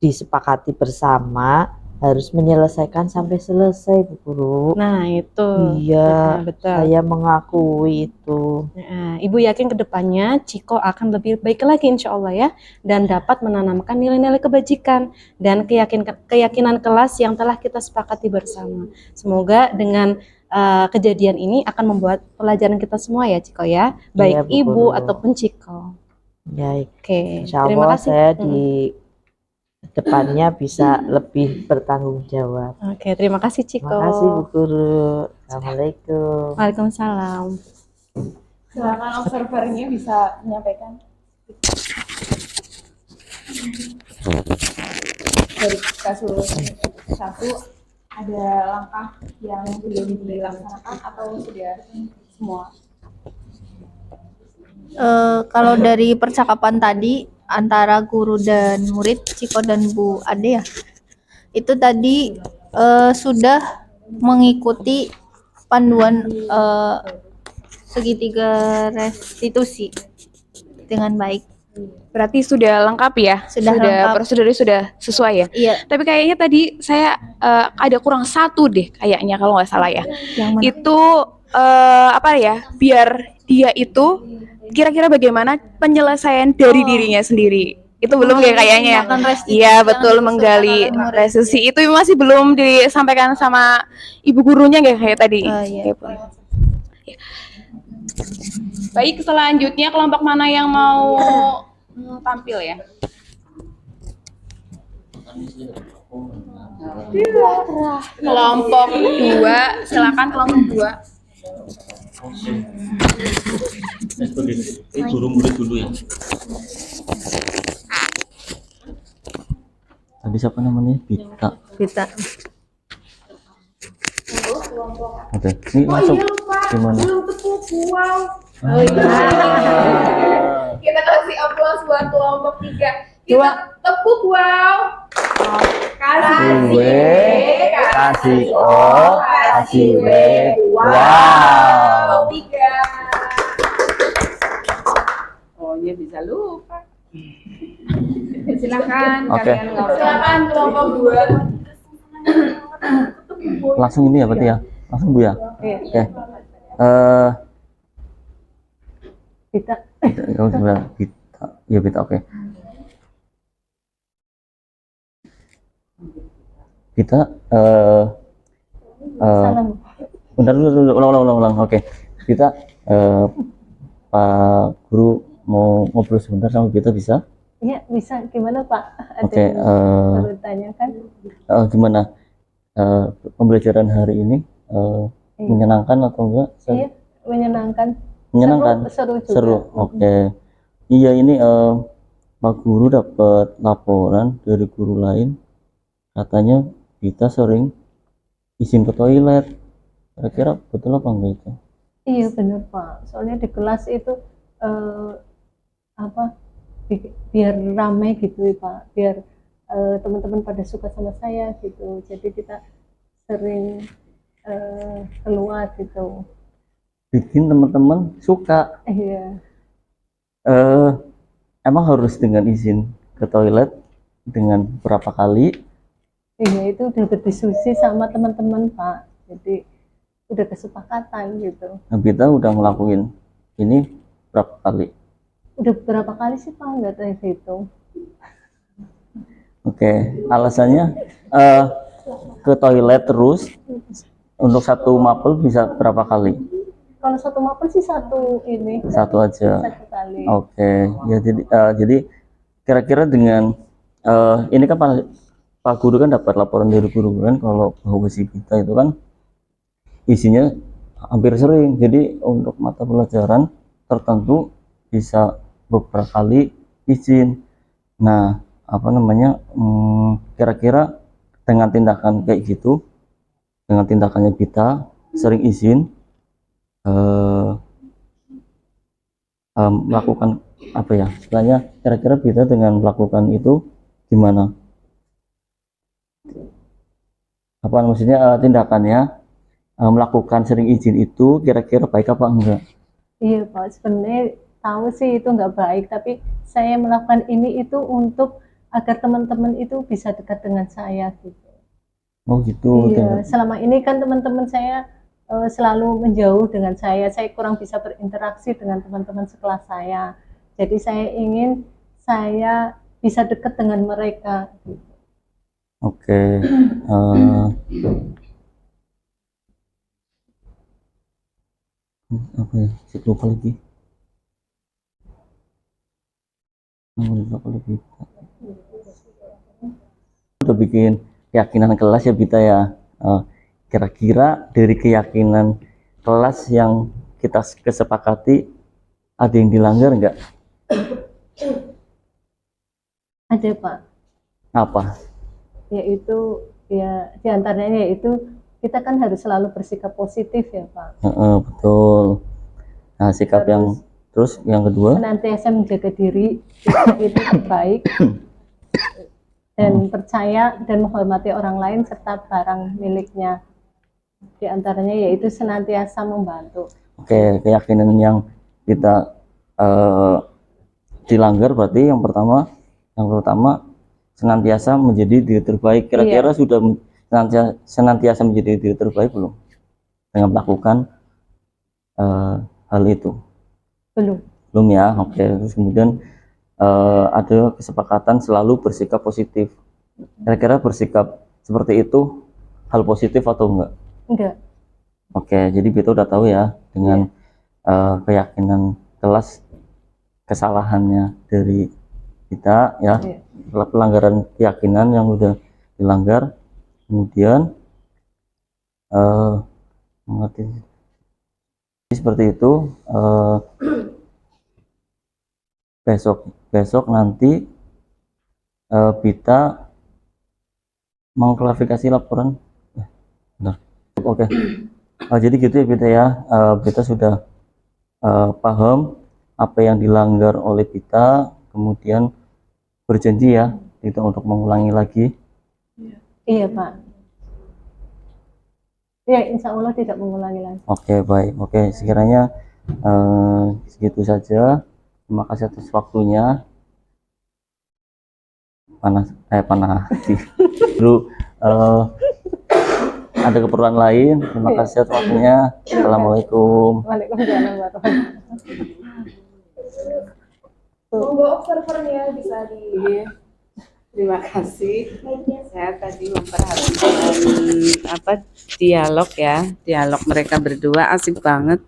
disepakati bersama harus menyelesaikan sampai selesai Bu Guru. Nah, itu. Iya, Betul. saya mengakui itu. Ibu yakin ke depannya Ciko akan lebih baik lagi insya Allah ya, dan dapat menanamkan nilai-nilai kebajikan dan keyakinan kelas yang telah kita sepakati bersama. Semoga dengan kejadian ini akan membuat pelajaran kita semua ya Ciko ya, baik Iya, Bu Ibu Guru. ataupun Ciko. Baik, Oke, insya terima Allah kasih. saya di depannya bisa lebih bertanggung jawab. Oke, terima kasih Ciko. Terima kasih Bu Guru. Assalamualaikum. Waalaikumsalam. Silakan observernya bisa menyampaikan. Dari kasus 1 ada langkah yang belum dilaksanakan atau sudah semua? Kalau dari percakapan tadi antara guru dan murid, Ciko dan Bu Ade ya, itu tadi sudah mengikuti panduan segitiga restitusi dengan baik. Berarti sudah lengkap ya? Sudah lengkap. Prosedurnya sudah sesuai ya? Iya, Tapi kayaknya tadi saya ada kurang satu deh kayaknya kalau nggak salah ya. yang mana? Itu apa ya? Biar dia itu kira-kira bagaimana penyelesaian dari dirinya sendiri. Itu belum ya kayaknya. Menggunakan restitusi Iya yang betul, diusulkan menggali oleh murid. restitusi itu masih belum disampaikan sama ibu gurunya nggak kayak tadi. Iya. Oke, Bu. Ya. Baik, selanjutnya kelompok mana yang mau tampil ya? Kelompok 2, silakan kelompok 2. Ini guru murid dulu ya. Tadi siapa namanya? Bita. Kita. Oke, ini masuk gimana? Kita kasih aplaus buat kelompok 3. Kita tepuk wow. Gue kasih O kasih W. Wow. Oh ya bisa lupa. Silakan Oke. kalian ngobrol. Silakan kelompok 2. Langsung ini ya berarti ya. Langsung Bu ya. Iya. Oke. Kita Oh, sebentar. Bita. Ya Bita, oke. Kita salam. bentar dulu, ulang. Oke. Kita Pak Guru mau ngobrol sebentar sama Bita bisa? Iya, bisa. Gimana Pak? Ada Oke, yang perlu tanyakan? gimana pembelajaran hari ini Iya. menyenangkan atau enggak? Iya, menyenangkan. Menyenangkan. Seru juga. Seru. Oke. Iya, ini Pak Guru dapat laporan dari guru lain, katanya Bita sering izin ke toilet. Kira-kira betul apa enggak itu? Iya benar Pak. Soalnya di kelas itu apa biar ramai gitu ya Pak. Biar teman-teman pada suka sama saya gitu. Jadi kita sering keluar gitu. Bikin teman-teman suka. Iya. Emang harus dengan izin ke toilet dengan berapa kali? Iya itu udah berdiskusi sama teman-teman Pak. Jadi udah kesepakatan gitu. Nah, Bita udah ngelakuin ini berapa kali? Udah berapa kali sih Pak? Nggak terhitung. Oke, alasannya ke toilet terus untuk satu mapel bisa berapa kali? Kalau satu mapel sih satu ini. Satu aja. Satu kali. Oke, ya jadi kira-kira dengan ini kan Pak Guru kan dapat laporan dari guru kan kalau bahwa si Bita itu kan isinya hampir sering. Jadi untuk mata pelajaran tertentu bisa beberapa kali izin. Nah, apa namanya? Kira-kira dengan tindakan kayak gitu, dengan tindakannya Bita sering izin melakukan apa ya? Istilahnya kira-kira Bita dengan melakukan itu gimana? Apa maksudnya tindakannya melakukan sering izin itu kira-kira baik apa enggak? Iya Pak, sebenarnya tahu sih itu nggak baik, tapi saya melakukan ini itu untuk agar teman-teman itu bisa dekat dengan saya gitu. Oh gitu. Iya, selama ini kan teman-teman saya selalu menjauh dengan saya kurang bisa berinteraksi dengan teman-teman sekelas saya. Jadi saya ingin saya bisa dekat dengan mereka. Gitu. Oke. Apa ya? Saya lupa lagi. Udah bikin keyakinan kelas ya Bita ya. Kira-kira dari keyakinan kelas yang kita kesepakati ada yang dilanggar enggak? Ada Pak. Apa? Yaitu ya diantaranya yaitu kita kan harus selalu bersikap positif ya Pak. Betul. Nah sikap terus yang kedua senantiasa menjaga diri itu terbaik dan percaya dan menghormati orang lain serta barang miliknya. Di antaranya yaitu senantiasa membantu. Oke, keyakinan yang kita dilanggar berarti yang pertama senantiasa menjadi diri terbaik. Kira-kira sudah senantiasa menjadi diri terbaik belum dengan melakukan hal itu? Belum ya. Oke, terus kemudian ada kesepakatan selalu bersikap positif. Kira-kira bersikap seperti itu hal positif atau enggak? Oke, jadi Bita udah tahu ya dengan keyakinan kelas kesalahannya dari kita ya, pelanggaran keyakinan yang udah dilanggar, kemudian mengerti seperti itu. Besok nanti Bita mengklarifikasi laporan. Benar. Oke. Jadi gitu ya Bita ya. Bita sudah paham apa yang dilanggar oleh Bita, kemudian berjanji ya Bita untuk mengulangi lagi. Iya Pak. Ya, insya Allah tidak mengulangi lagi. Oke, baik. Oke, sekiranya segitu saja. Terima kasih atas waktunya. Panah Bro, ada keperluan lain. Terima kasih atas waktunya. Assalamualaikum. Waalaikumsalam warahmatullahi Monggo observernya bisa di Iya. Terima kasih. Saya tadi memperhatikan dialog ya, dialog mereka berdua asik banget.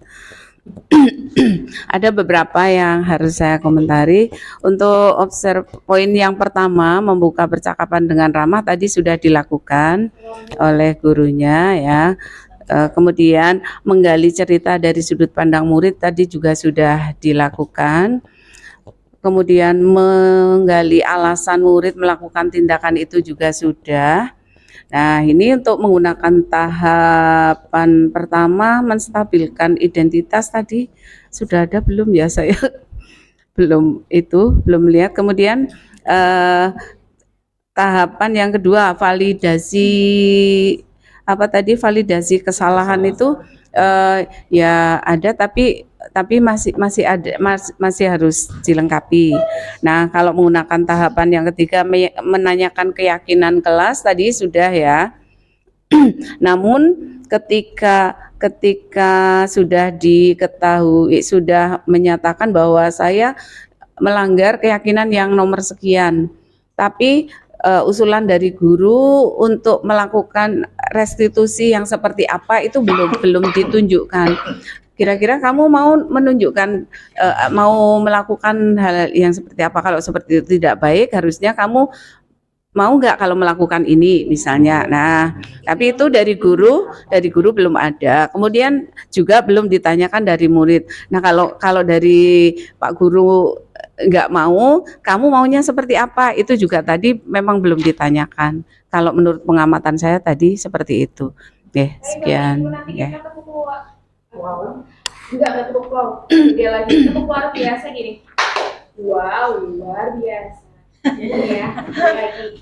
Ada beberapa yang harus saya komentari. Untuk poin yang pertama, membuka percakapan dengan ramah tadi sudah dilakukan oleh gurunya ya. Kemudian menggali cerita dari sudut pandang murid tadi juga sudah dilakukan. Kemudian menggali alasan murid melakukan tindakan itu juga sudah. Nah, ini untuk menggunakan tahapan pertama menstabilkan identitas tadi sudah ada belum ya, saya belum lihat. Kemudian tahapan yang kedua, validasi validasi kesalahan itu ya ada, tapi masih harus dilengkapi. Nah, kalau menggunakan tahapan yang ketiga menanyakan keyakinan kelas tadi sudah ya. Namun ketika sudah diketahui, sudah menyatakan bahwa saya melanggar keyakinan yang nomor sekian, tapi usulan dari guru untuk melakukan restitusi yang seperti apa itu belum ditunjukkan. Kira-kira kamu mau menunjukkan, mau melakukan hal yang seperti apa? Kalau seperti itu tidak baik, harusnya kamu mau nggak kalau melakukan ini misalnya. Nah, tapi itu dari guru belum ada. Kemudian juga belum ditanyakan dari murid. Nah, kalau dari Pak Guru nggak mau, kamu maunya seperti apa? Itu juga tadi memang belum ditanyakan. Kalau menurut pengamatan saya tadi seperti itu. Oke, sekian. Ya. wow, enggak tepuk wow, dia lagi tepuk luar biasa gini. Wow, luar biasa. Ya, lagi.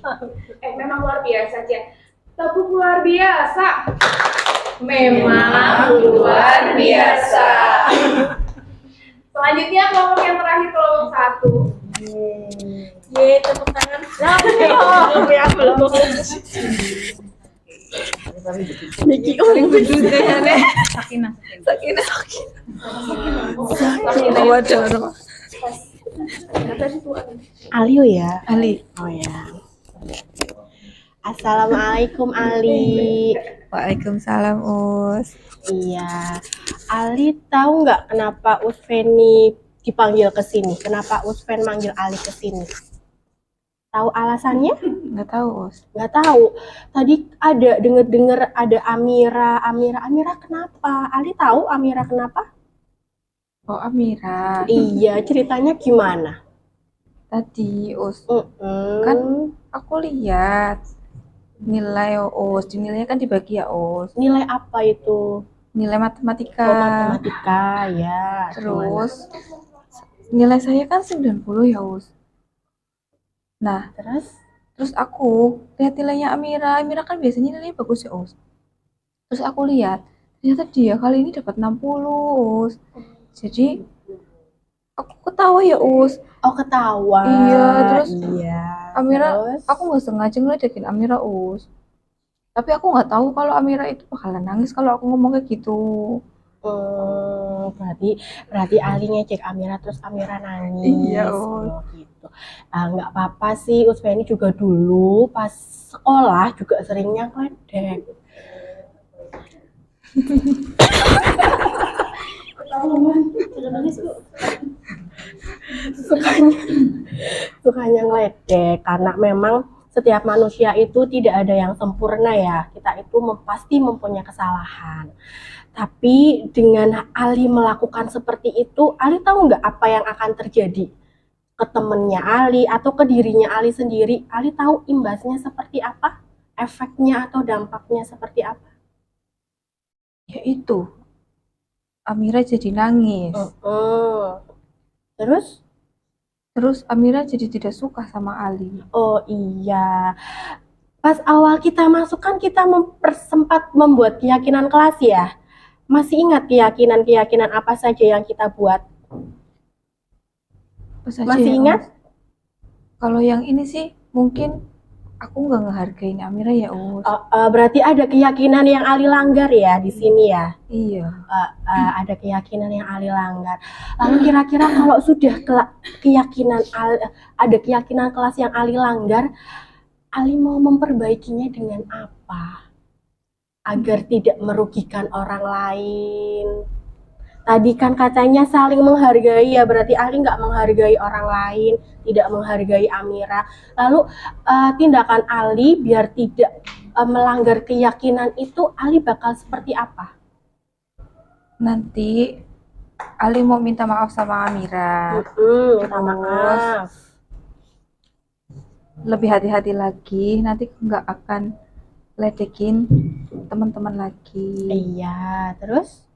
Memang luar biasa aja. Tepuk luar biasa. Memang luar biasa. Selanjutnya kelompok yang terakhir, kelompok 1. Ye, tepuk tangan. Niki paling bedutnya nih. Sakinah. Waduh. Alio ya? Ali. Oh ya. Assalamualaikum Ali. Waalaikumsalam Us. Iya. Ali tahu nggak kenapa Usfeni dipanggil ke sini? Kenapa Usfen manggil Ali ke sini? Tahu alasannya? Nggak tahu Us. Nggak tahu. Tadi ada dengar ada Amira kenapa? Ali tahu Amira kenapa? Oh Amira. Iya, ceritanya gimana? Tadi Us. Kan aku lihat nilai Us, dinilainya kan dibagi ya Us. Nilai apa itu? Nilai matematika. Oh, matematika ya. Terus nilai saya kan 90 ya Us. Nah, terus aku lihat nilainya Amira kan biasanya nilainya bagus ya Us. Terus aku lihat ternyata dia kali ini dapat 60 Us. Jadi aku ketawa ya Us. Oh ketawa. Iya, terus iya. Amira, Terus? aku nggak sengaja ngeledekin Amira Us. Tapi aku nggak tahu kalau Amira itu bakalan nangis kalau aku ngomong kayak gitu. Berarti Ali ngecek Amira terus Amira nangis. Iya, Oh, gitu. Nggak apa-apa sih, Usfeni juga dulu pas sekolah juga seringnya ngeledek. Sukanya ngeledek karena memang setiap manusia itu tidak ada yang sempurna ya. Kita itu pasti mempunyai kesalahan. Tapi dengan Ali melakukan seperti itu, Ali tahu nggak apa yang akan terjadi ke temennya Ali atau ke dirinya Ali sendiri? Ali tahu imbasnya seperti apa? Efeknya atau dampaknya seperti apa? Ya itu, Amira jadi nangis. Terus Amira jadi tidak suka sama Ali. Oh iya, Pas awal kita masuk kan kita sempat membuat keyakinan kelas ya. Masih ingat keyakinan-keyakinan apa saja yang kita buat? Apa saja Masih ya, ingat? Us? Kalau yang ini sih mungkin aku nggak ngehargain Amira ya, Us. Berarti ada keyakinan yang Ali langgar ya di sini ya. Iya. Ada keyakinan yang Ali langgar. Lalu kira-kira kalau sudah ada keyakinan kelas yang Ali langgar, Ali mau memperbaikinya dengan apa? Agar tidak merugikan orang lain. Tadi kan katanya saling menghargai ya, berarti Ali nggak menghargai orang lain, tidak menghargai Amira. Lalu tindakan Ali biar tidak melanggar keyakinan itu, Ali bakal seperti apa? Nanti Ali mau minta maaf sama Amira. Minta maaf. Lebih hati-hati lagi, nanti nggak akan ledekin teman-teman lagi. Iya, terus?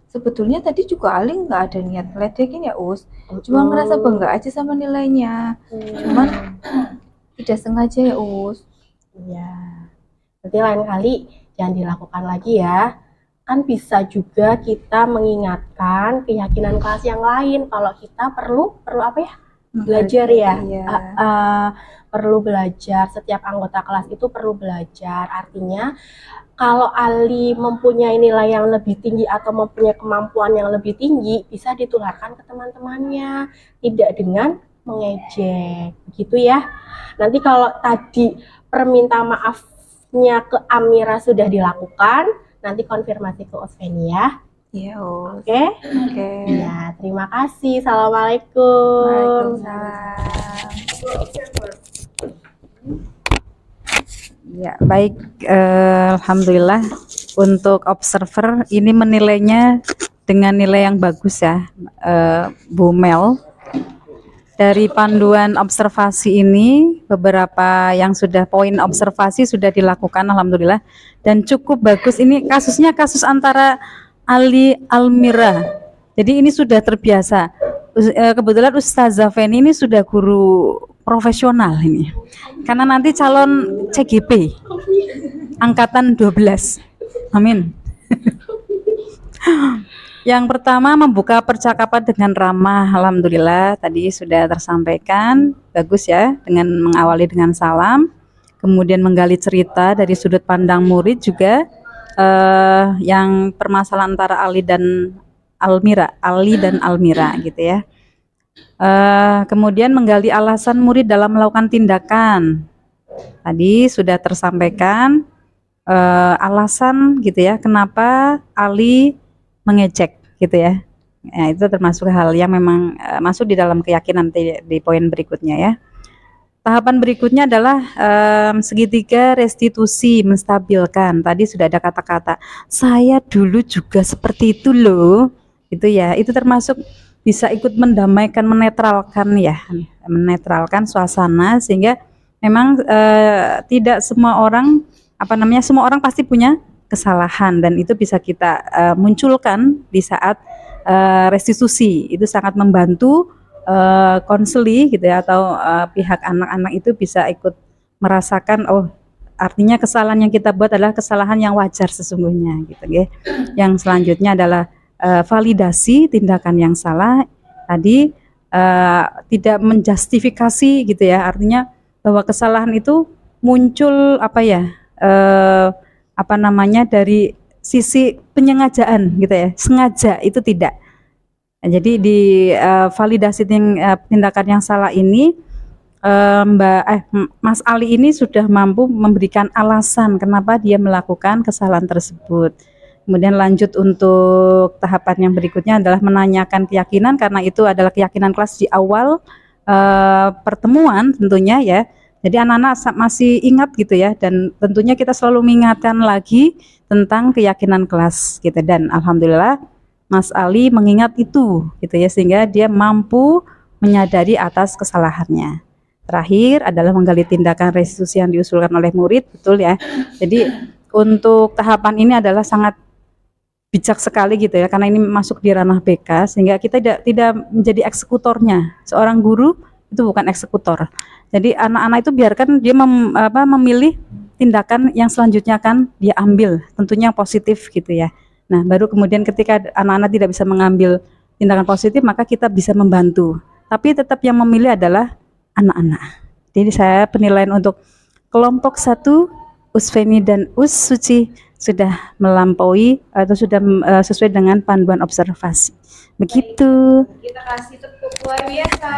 Sebetulnya tadi juga Ali nggak ada niat ledekin ya, Us. Cuma ngerasa bangga aja sama nilainya. Cuman tidak sengaja ya, Us. Iya. Nanti lain kali jangan dilakukan lagi ya. Kan bisa juga kita mengingatkan keyakinan kelas yang lain kalau kita perlu apa ya? Belajar ya. Iya. Perlu belajar. Setiap anggota kelas itu perlu belajar. Artinya kalau Ali mempunyai nilai yang lebih tinggi atau mempunyai kemampuan yang lebih tinggi, bisa ditularkan ke teman-temannya, tidak dengan mengejek, gitu ya. Nanti kalau tadi permintaan maafnya ke Amira sudah dilakukan, nanti konfirmasi ke Osveni ya. Iya, Us. Oke? Oke. Ya, terima kasih. Assalamualaikum. Waalaikumsalam. Ya, baik. Alhamdulillah untuk observer ini menilainya dengan nilai yang bagus ya, Bu Mel. Dari panduan observasi ini, beberapa yang sudah poin observasi sudah dilakukan, alhamdulillah, dan cukup bagus. Ini kasusnya kasus antara Ali Almira. Jadi ini sudah terbiasa. Kebetulan Ustazah Feni ini sudah guru profesional ini. Karena nanti calon CGP angkatan 12. Amin. Yang pertama membuka percakapan dengan ramah, alhamdulillah tadi sudah tersampaikan, bagus ya, dengan mengawali dengan salam, kemudian menggali cerita dari sudut pandang murid juga, yang permasalahan antara Ali dan Almira gitu ya. Kemudian menggali alasan murid dalam melakukan tindakan, tadi sudah tersampaikan alasan gitu ya, kenapa Ali mengejek gitu ya. Ya, itu termasuk hal yang memang masuk di dalam keyakinan di poin berikutnya ya. Tahapan berikutnya adalah segitiga restitusi, menstabilkan. Tadi sudah ada kata-kata saya dulu juga seperti itu loh, itu ya. Itu termasuk bisa ikut mendamaikan, menetralkan suasana, sehingga memang tidak semua orang semua orang pasti punya kesalahan, dan itu bisa kita munculkan di saat restitusi. Itu sangat membantu konseli gitu ya, atau pihak anak-anak itu bisa ikut merasakan, oh artinya kesalahan yang kita buat adalah kesalahan yang wajar sesungguhnya gitu ya. Yang selanjutnya adalah validasi tindakan yang salah tadi, tidak menjustifikasi gitu ya, artinya bahwa kesalahan itu muncul dari sisi penyengajaan gitu ya, sengaja itu tidak. Jadi di validasi tindakan yang salah ini, Mas Ali ini sudah mampu memberikan alasan kenapa dia melakukan kesalahan tersebut. Kemudian lanjut untuk tahapan yang berikutnya adalah menanyakan keyakinan, karena itu adalah keyakinan kelas di awal pertemuan tentunya ya. Jadi anak-anak masih ingat gitu ya, dan tentunya kita selalu mengingatkan lagi tentang keyakinan kelas gitu, dan alhamdulillah Mas Ali mengingat itu gitu ya, sehingga dia mampu menyadari atas kesalahannya. Terakhir adalah menggali tindakan restitusi yang diusulkan oleh murid, betul ya. Jadi untuk tahapan ini adalah sangat bijak sekali gitu ya, karena ini masuk di ranah BK, sehingga kita tidak menjadi eksekutornya. Seorang guru itu bukan eksekutor. Jadi anak-anak itu biarkan dia memilih tindakan yang selanjutnya akan dia ambil, tentunya yang positif gitu ya. Nah, baru kemudian ketika anak-anak tidak bisa mengambil tindakan positif, maka kita bisa membantu. Tapi tetap yang memilih adalah anak-anak. Jadi saya penilaian untuk kelompok 1, Usfemi dan Us Suci sudah melampaui atau sudah sesuai dengan panduan observasi. Begitu. Kita kasih tepuk luar biasa.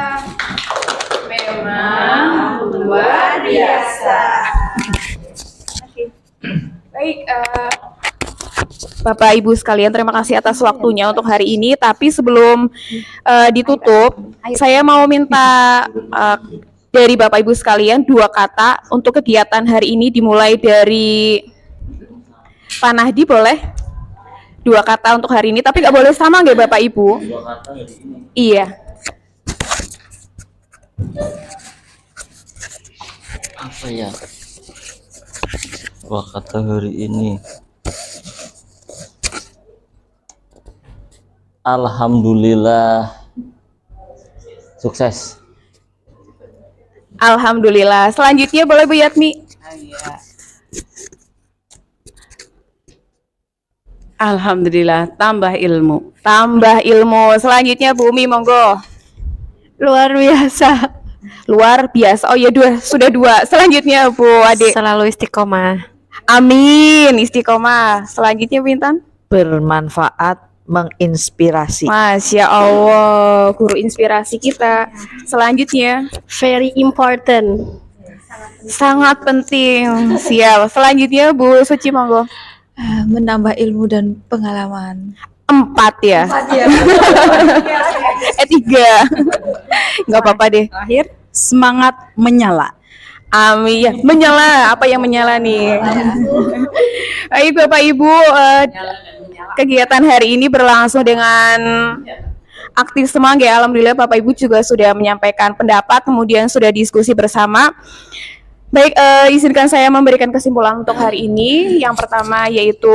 Memang luar biasa. Oke. Baik, Bapak Ibu sekalian, terima kasih atas waktunya untuk hari ini. Tapi sebelum ditutup, saya mau minta dari Bapak Ibu sekalian 2 kata untuk kegiatan hari ini, dimulai dari Pak Nahdi, boleh? 2 kata untuk hari ini, tapi nggak boleh sama nggak Bapak Ibu? 2 kata hari ini. Iya. Apa ya? 2 kata hari ini. Alhamdulillah. Sukses. Alhamdulillah. Selanjutnya boleh Bu Yatmi? Alhamdulillah, tambah ilmu. Tambah ilmu. Selanjutnya Bu Umi, monggo. Luar biasa. Luar biasa. Oh ya, sudah 2. Selanjutnya Bu Ade. Selalu istiqomah. Amin, istiqomah. Selanjutnya Bu Intan. Bermanfaat, menginspirasi. Masya Allah, guru inspirasi kita. Selanjutnya, Very important. sangat penting. Siap. Selanjutnya Bu Suci, monggo. Menambah ilmu dan pengalaman. 4 ya. 3. Nggak apa-apa deh. Terakhir, semangat menyala. Amin ya. Menyala. Apa yang menyala nih? Baik Bapak Ibu, kegiatan hari ini berlangsung dengan aktif semua ya. Alhamdulillah Bapak Ibu juga sudah menyampaikan pendapat, kemudian sudah diskusi bersama. Baik, izinkan saya memberikan kesimpulan untuk hari ini. Yang pertama yaitu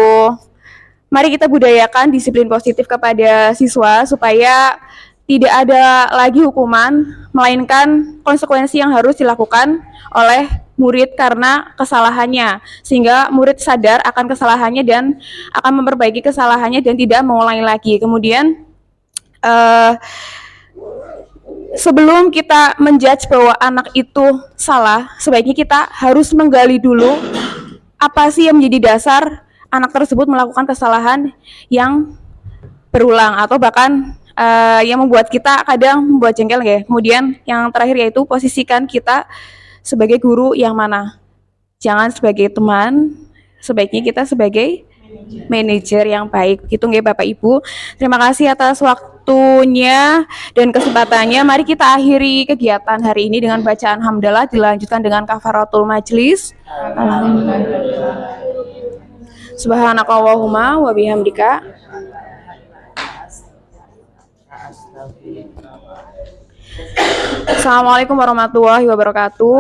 mari kita budayakan disiplin positif kepada siswa supaya tidak ada lagi hukuman, melainkan konsekuensi yang harus dilakukan oleh murid karena kesalahannya, sehingga murid sadar akan kesalahannya dan akan memperbaiki kesalahannya dan tidak mengulangi lagi. Kemudian sebelum kita menjudge bahwa anak itu salah, sebaiknya kita harus menggali dulu apa sih yang menjadi dasar anak tersebut melakukan kesalahan yang berulang atau bahkan yang membuat kita kadang membuat jengkel ya. Kemudian yang terakhir yaitu posisikan kita sebagai guru yang mana. Jangan sebagai teman, sebaiknya kita sebagai manajer yang baik. Gitu nggih Bapak Ibu. Terima kasih atas waktunya dan kesempatannya. Mari kita akhiri kegiatan hari ini dengan bacaan hamdalah, dilanjutkan dengan kafaratul majlis. Subhanakallahumma wa bihamdika. Assalamualaikum warahmatullahi wabarakatuh.